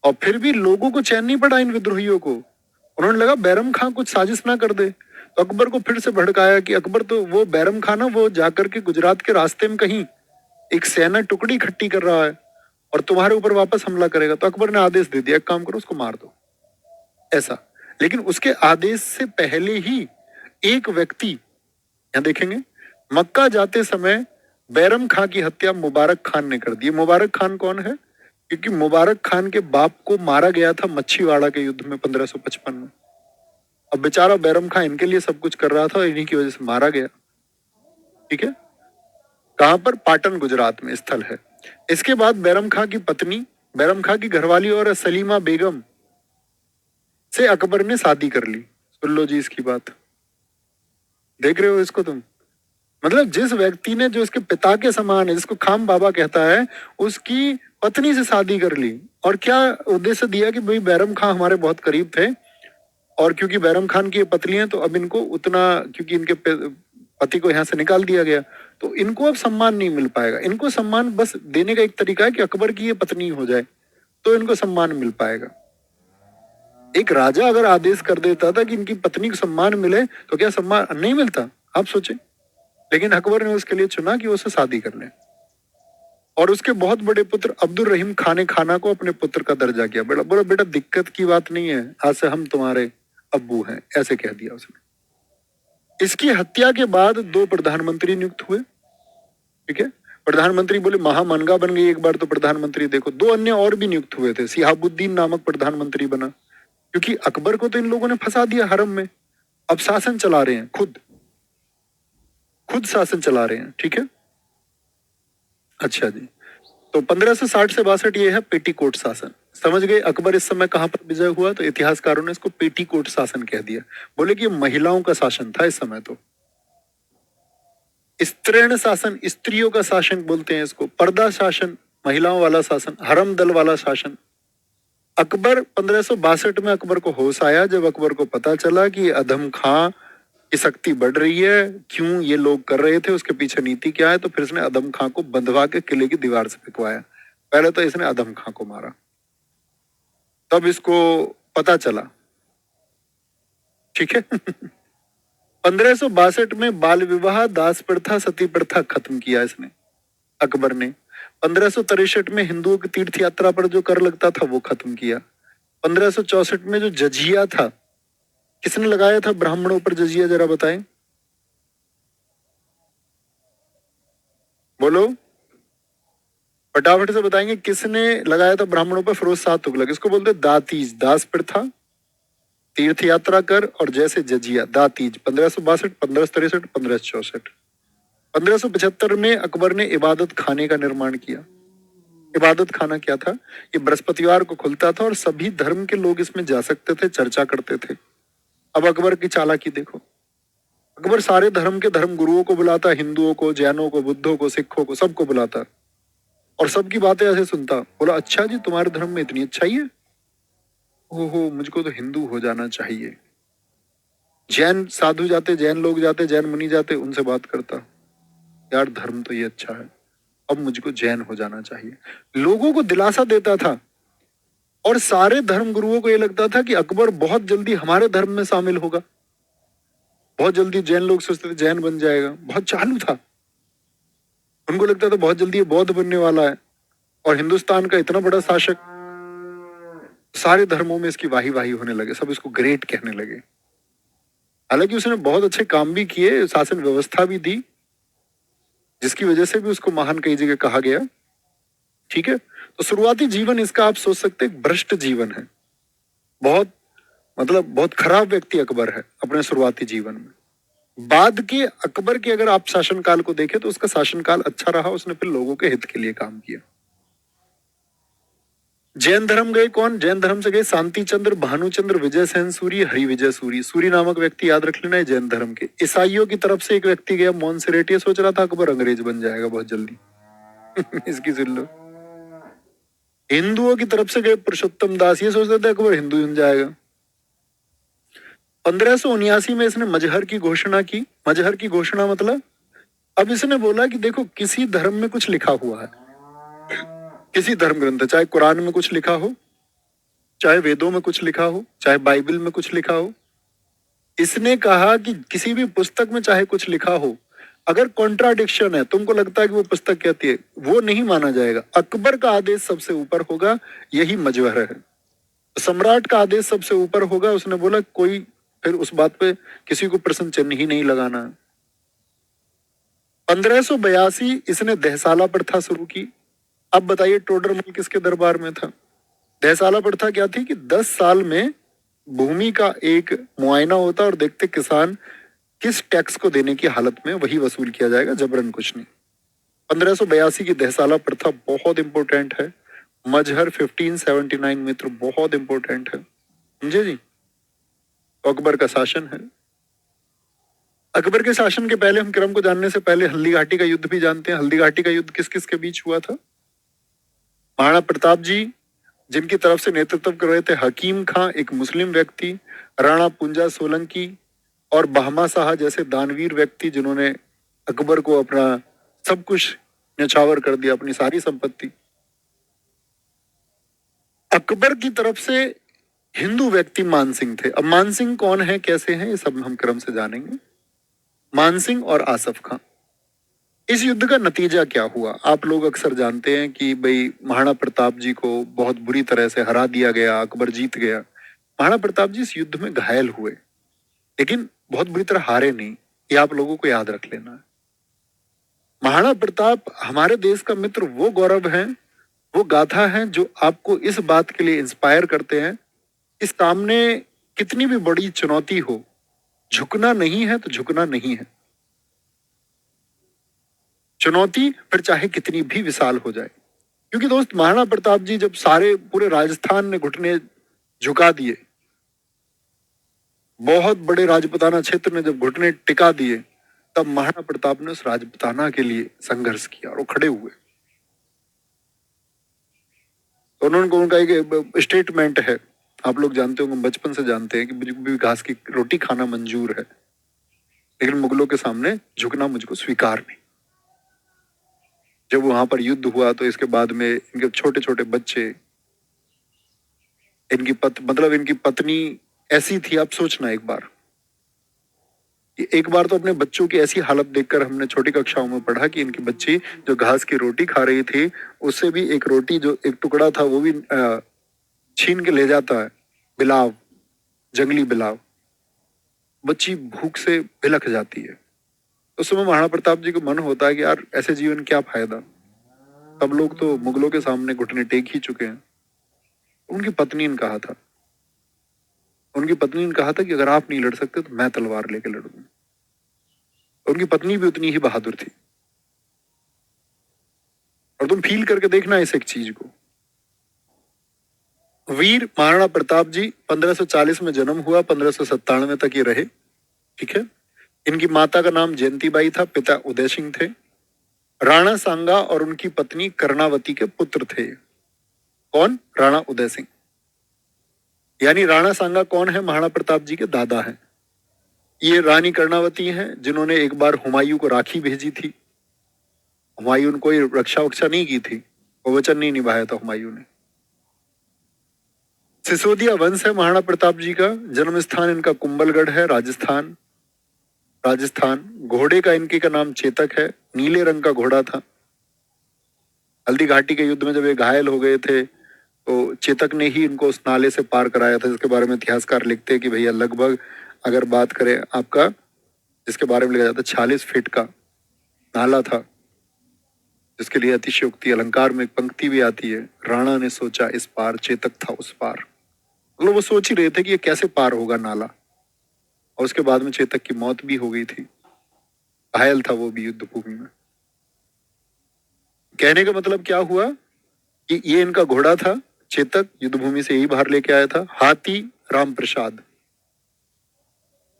और फिर भी लोगों को चैन नहीं पड़ा इन विद्रोहियों को। उन्होंने लगा बैरम खां कुछ साजिश ना कर दे, तो अकबर को फिर से भड़काया कि अकबर तो वो बैरम खां ना वो जाकर के गुजरात के रास्ते में कहीं एक सेना टुकड़ी इकट्ठी कर रहा है और तुम्हारे ऊपर वापस हमला करेगा। तो अकबर ने आदेश दे दिया, एक काम करो उसको मार दो, ऐसा। लेकिन उसके आदेश से पहले ही एक व्यक्ति, यहां देखेंगे, मक्का जाते समय बैरम खां की हत्या मुबारक खान ने कर दी। मुबारक खान कौन है? क्योंकि मुबारक खान के बाप को मारा गया था मच्छीवाड़ा के युद्ध में 1555 में। अब बेचारा बैरम खां इनके लिए सब कुछ कर रहा था और इन्हीं की वजह से मारा गया, ठीक है। कहां पर? पाटन गुजरात में स्थल है। इसके बाद बैरम खां की पत्नी, बैरम खां की घरवाली और सलीमा बेगम से अकबर ने शादी कर ली। सुन लो जी इसकी बात, देख रहे हो इसको तुम? मतलब जिस व्यक्ति ने, जो इसके पिता के समान है, जिसको खाम बाबा कहता है, उसकी पत्नी से शादी कर ली। और क्या उद्देश्य दिया कि भाई बैरम खां हमारे बहुत करीब थे, और क्योंकि बैरम खान की पत्नी है तो अब इनको उतना, क्योंकि इनके पति को यहाँ से निकाल दिया गया तो इनको अब सम्मान नहीं मिल पाएगा। इनको सम्मान बस देने का एक तरीका है कि अकबर की ये पत्नी हो जाए तो इनको सम्मान मिल पाएगा। एक राजा अगर आदेश कर देता था कि इनकी पत्नी को सम्मान मिले तो क्या सम्मान नहीं मिलता? आप सोचें। लेकिन अकबर ने उसके लिए चुना कि उससे शादी कर ले, और उसके बहुत बड़े पुत्र अब्दुल रहीम खान खाना को अपने पुत्र का दर्जा किया। बेटा बोला, बेटा दिक्कत की बात नहीं है, आज से हम तुम्हारे अब्बू हैं, ऐसे कह दिया उसने। इसकी हत्या के बाद 2 प्रधानमंत्री नियुक्त हुए, ठीक है। प्रधानमंत्री बोले महामनगा बन गई एक बार तो प्रधानमंत्री, देखो 2 अन्य और भी नियुक्त हुए थे। सिहाबुद्दीन नामक प्रधानमंत्री बना, क्योंकि अकबर को तो इन लोगों ने फंसा दिया हरम में, अब शासन चला रहे हैं, खुद शासन चला रहे हैं, ठीक है। अच्छा जी, तो 1560 से 62 ये है पेटीकोट शासन। समझ गए अकबर इस समय कहां पर विजय हुआ? तो इतिहासकारों ने इसको पेटीकोट शासन कह दिया, बोले कि महिलाओं का शासन था इस समय। तो स्त्रीण शासन, स्त्रियों का शासन बोलते हैं इसको, पर्दा शासन, महिलाओं वाला शासन, हरम दल वाला शासन। अकबर 1562 में अकबर को होश आया, जब अकबर को पता चला कि अधम खां की शक्ति बढ़ रही है, क्यों ये लोग कर रहे थे, उसके पीछे नीति क्या है, तो फिर इसने अधम खां को बंधवा के किले की दीवार से फेंकवाया। पहले तो इसने अधम खां को मारा, तब इसको पता चला, ठीक है। 1562 में बाल विवाह, दास प्रथा, सती प्रथा खत्म किया इसने, अकबर ने। 1563 में हिंदुओं की तीर्थ यात्रा पर जो कर लगता था वो खत्म किया। 1564 में जो जजिया था, किसने लगाया था ब्राह्मणों पर जजिया, जरा बताएं, बोलो फटाफट से बताएंगे, किसने लगाया था ब्राह्मणों पर? फिरोज शाह तुगलक। इसको बोलते दातीज, दास प्रथा, तीर्थ यात्रा कर, और जैसे जजिया, दातीज। 1562, 1563, 1564। 1575 में अकबर ने इबादत खाने का निर्माण किया। इबादत खाना क्या था? ये बृहस्पतिवार को खुलता था और सभी धर्म के लोग इसमें जा सकते थे, चर्चा करते थे। अब अकबर की चालाकी देखो, अकबर सारे धर्म के धर्म गुरुओं को बुलाता, हिंदुओं को, जैनों को, बुद्धों को, सिखों को, सबको बुलाता और सबकी बातें ऐसे सुनता। बोला अच्छा जी तुम्हारे धर्म में इतनी अच्छाई है, ओहो मुझको तो हिंदू हो जाना चाहिए। जैन साधु जाते, जैन लोग जाते, जैन मुनि जाते, उनसे बात करता, यार धर्म तो ये अच्छा है, अब मुझको जैन हो जाना चाहिए। लोगों को दिलासा देता था और सारे धर्म गुरुओं को यह लगता था कि अकबर बहुत जल्दी हमारे धर्म में शामिल होगा, बहुत जल्दी जैन लोग सोचते थे जैन बन जाएगा, बहुत चालू था, उनको लगता था बहुत जल्दी ये बौद्ध बनने वाला है, और हिंदुस्तान का इतना बड़ा शासक, सारे धर्मों में इसकी वाही वाही होने लगे, सब इसको ग्रेट कहने लगे। हालांकि उसने बहुत अच्छे काम भी किए, शासन व्यवस्था भी दी, जिसकी वजह से भी उसको महान कई जगह कहा गया। ठीक है, तो शुरुआती जीवन इसका आप सोच सकते हैं भ्रष्ट जीवन है, बहुत मतलब बहुत खराब व्यक्ति अकबर है अपने शुरुआती जीवन में। बाद के अकबर के अगर आप शासनकाल को देखें तो उसका शासनकाल अच्छा रहा, उसने फिर लोगों के हित के लिए काम किया। जैन धर्म गए कौन? जैन धर्म से गए शांति चंद्र, भानुचंद्र, विजय सेन सूरी, हरि विजय सूरी। सूरी नामक व्यक्ति याद रख लेना है जैन धर्म के। ईसाइयों की तरफ से एक व्यक्ति गया मोन्सेरेट, ये सोच रहा था अकबर अंग्रेज बन जाएगा बहुत जल्दी इसकी सुन लो। हिंदुओं की तरफ से गए पुरुषोत्तम दास, ये सोचते थे अकबर हिंदू बन जाएगा। 1579 में इसने मजहर की घोषणा की। मजहर की घोषणा मतलब अब इसने बोला कि देखो किसी धर्म में कुछ लिखा हुआ है, किसी धर्म ग्रंथ, चाहे कुरान में कुछ लिखा हो, चाहे वेदों में कुछ लिखा हो, चाहे बाइबल में कुछ लिखा हो, इसने कहा कि किसी भी पुस्तक में चाहे कुछ लिखा हो, अगर कॉन्ट्राडिक्शन है, तुमको लगता है कि वो पुस्तक कहती है, वो नहीं माना जाएगा। अकबर का आदेश सबसे ऊपर होगा, यही मजहर है। सम्राट का आदेश सबसे ऊपर होगा। उसने बोला कोई फिर उस बात पे किसी को प्रश्न चिन्ह ही नहीं लगाना। 1582 इसने दहसाला प्रथा शुरू की। अब बताइए टोडरमल किसके दरबार में था? दहसाला प्रथा क्या थी कि 10 साल में भूमि का एक मुआयना होता और देखते किसान किस टैक्स को देने की हालत में, वही वसूल किया जाएगा, जबरन कुछ नहीं। 1582 की दहसाला प्रथा बहुत इंपॉर्टेंट है। मजहर 1579 मित्र बहुत इंपॉर्टेंट है, समझे जी। अकबर का शासन है। अकबर के शासन के पहले हम क्रम को जानने से पहले हल्दी घाटी का युद्ध भी जानते हैं। हल्दी घाटी का युद्ध किस किस के बीच हुआ था? महाराणा प्रताप जी, जिनकी तरफ से नेतृत्व कर रहे थे हकीम खां, एक मुस्लिम व्यक्ति, राणा पुंजा सोलंकी और बहमा शाह जैसे दानवीर व्यक्ति, जिन्होंने अकबर को अपना सब कुछ न्यौछावर कर दिया, अपनी सारी संपत्ति। अकबर की तरफ से हिंदू व्यक्ति मानसिंह थे। अब मानसिंह कौन है, कैसे हैं, ये सब हम क्रम से जानेंगे। मानसिंह और आसफ खां। इस युद्ध का नतीजा क्या हुआ? आप लोग अक्सर जानते हैं कि भाई महाराणा प्रताप जी को बहुत बुरी तरह से हरा दिया गया, अकबर जीत गया। महाराणा प्रताप जी इस युद्ध में घायल हुए, लेकिन बहुत बुरी तरह हारे नहीं, ये आप लोगों को याद रख लेना है। महाराणा प्रताप हमारे देश का मित्र वो गौरव है, वो गाथा है जो आपको इस बात के लिए इंस्पायर करते हैं कि सामने कितनी भी बड़ी चुनौती हो, झुकना नहीं है तो झुकना नहीं है। चुनौती फिर चाहे कितनी भी विशाल हो जाए, क्योंकि दोस्त महाराणा प्रताप जी जब सारे पूरे राजस्थान ने घुटने झुका दिए, बहुत बड़े राजपुताना क्षेत्र में जब घुटने टिका दिए, तब महाराणा प्रताप ने उस राजपुताना के लिए संघर्ष किया और वो खड़े हुए। तो उन्होंने उनका एक स्टेटमेंट है, आप लोग जानते होंगे, बचपन से जानते हैं कि मुझे भी घास की रोटी खाना मंजूर है, लेकिन मुगलों के सामने झुकना मुझको स्वीकार नहीं। जब वहां पर युद्ध हुआ तो इसके बाद में इनके छोटे छोटे बच्चे, इनकी पत्नी ऐसी थी, आप सोचना एक बार, एक बार तो अपने बच्चों की ऐसी हालत देखकर हमने छोटी कक्षाओं में पढ़ा कि इनकी बच्ची जो घास की रोटी खा रही थी, उससे भी एक रोटी जो एक टुकड़ा था वो भी छीन के ले जाता है बिलाव, जंगली बिलाव। बच्ची भूख से बिलख जाती है। उस समय महाराणा प्रताप जी को मन होता है कि यार ऐसे जीवन क्या फायदा, सब लोग तो मुगलों के सामने घुटने टेक ही चुके हैं। उनकी पत्नी ने कहा था, कि अगर आप नहीं लड़ सकते तो मैं तलवार लेके लड़ूंगा। उनकी पत्नी भी उतनी ही बहादुर थी। और तुम फील करके देखना इस एक चीज को। वीर महाराणा प्रताप जी 1540 में जन्म हुआ, 1597 तक ये रहे, ठीक है। इनकी माता का नाम जयंतीबाई था, पिता उदय सिंह थे। राणा सांगा और उनकी पत्नी कर्णावती के पुत्र थे। कौन? राणा उदय सिंह। यानी राणा सांगा कौन है? महाराणा प्रताप जी के दादा हैं। ये रानी कर्णावती हैं जिन्होंने एक बार हुमायूं को राखी भेजी थी। हुमायूं कोई रक्षा वक्षा नहीं की थी, वो वचन नहीं निभाया था हुमायूं ने। सिसोदिया वंश है महाराणा प्रताप जी का। जन्म स्थान इनका कुंभलगढ़ है, राजस्थान। राजस्थान। घोड़े का इनके का नाम चेतक है, नीले रंग का घोड़ा था। हल्दी घाटी के युद्ध में जब ये घायल हो गए थे तो चेतक ने ही इनको उस नाले से पार कराया था, जिसके बारे में इतिहासकार लिखते हैं कि भैया लगभग अगर बात करें आपका, जिसके बारे में लिखा जाता है 46 फीट का नाला था, जिसके लिए अतिशयोक्ति अलंकार में एक पंक्ति भी आती है, राणा ने सोचा इस पार, चेतक था उस पार। मतलब वो सोच ही रहे थे कि ये कैसे पार होगा नाला। और उसके बाद में चेतक की मौत भी हो गई थी, घायल था वो भी युद्ध भूमि में। कहने का मतलब क्या हुआ कि ये इनका घोड़ा था चेतक, युद्ध भूमि से यही बाहर लेके आया था। हाथी राम प्रसाद।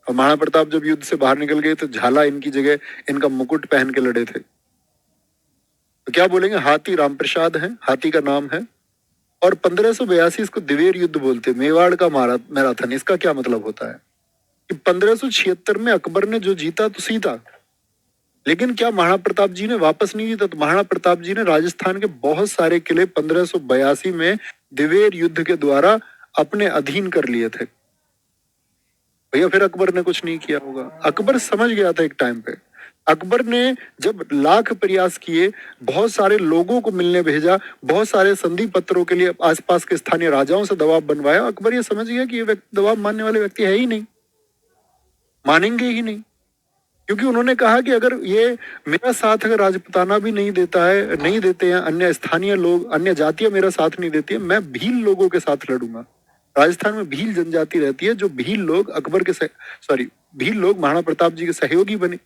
और महाराणा प्रताप जब युद्ध से बाहर निकल गए तो झाला इनकी जगह इनका मुकुट पहन के लड़े थे। तो क्या बोलेंगे, हाथी राम प्रसाद है, हाथी का नाम है। और 1582 इसको दिवेर युद्ध बोलते, मेवाड़ का मैराथन। इसका क्या मतलब होता है कि 1576 में अकबर ने जो जीता तो सीता, लेकिन क्या महाराणा प्रताप जी ने वापस नहीं जीता। तो महाराणा प्रताप जी ने राजस्थान के बहुत सारे किले 1582 में दिवेर युद्ध के द्वारा अपने अधीन कर लिए थे। भैया फिर अकबर ने कुछ नहीं किया होगा। अकबर समझ गया था एक टाइम पे। अकबर ने जब लाख प्रयास किए, बहुत सारे लोगों को मिलने भेजा, बहुत सारे संधि पत्रों के लिए आसपास के स्थानीय राजाओं से दबाव बनवाया, अकबर ये समझ गया कि ये दबाव मानने वाले व्यक्ति है ही नहीं, मानेंगे ही नहीं। क्योंकि उन्होंने कहा कि अगर ये मेरा साथ अगर राजपुताना भी नहीं देता है, नहीं देते हैं, अन्य स्थानीय लोग, अन्य जातियां मेरा साथ नहीं देती है, मैं भील लोगों के साथ लड़ूंगा। राजस्थान में भील जनजाति रहती है, जो भील लोग अकबर के भील लोग महाराणा प्रताप जी के सहयोगी बने।